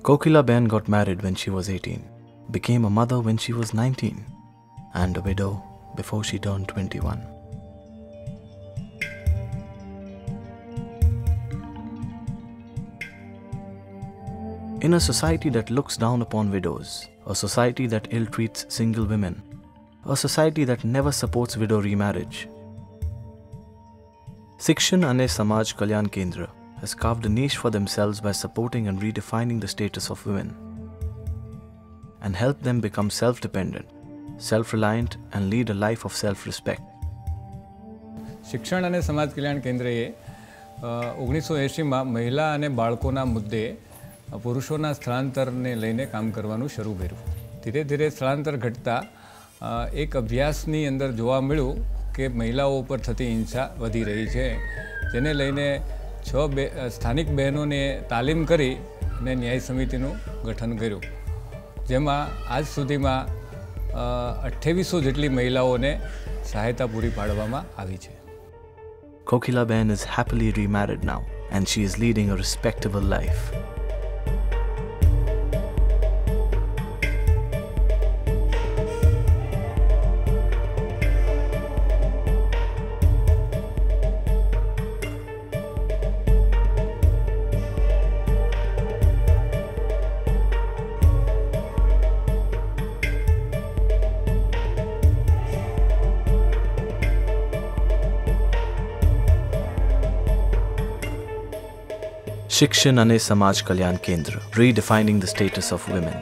Kokilaben got married when she was 18, became a mother when she was 19, and a widow before she turned 21. In a society that looks down upon widows, a society that ill-treats single women, a society that never supports widow remarriage, Shikshan અને Samaj Kalyan Kendra has carved a niche for themselves by supporting and redefining the status of women and help them become self-dependent, self-reliant and lead a life of self-respect. શિક્ષણ અને સમાજ કલ્યાણ કેન્દ્રએ 1980માં મહિલા અને બાળકોના મુદ્દે પુરુષોના સ્થળાંતરને લઈને કામ કરવાનું શરૂ કર્યું. ધીરે ધીરે સ્થળાંતર ઘટતા એક અભ્યાસની અંદર જોવા મળ્યું કે મહિલાઓ ઉપર થતી હિંસા વધી રહી છે, જેને લઈને 6 સ્થાનિક બહેનોને તાલીમ કરી અને ન્યાય સમિતિનું ગઠન કર્યું, જેમાં આજ સુધીમાં 2800 જેટલી મહિલાઓને સહાયતા પૂરી પાડવામાં આવી છે. Kokilaben is happily remarried now and she is leading a respectable life. Shikshan અને સમાજ કલ્યાણ કેન્દ્ર, redefining the status of women.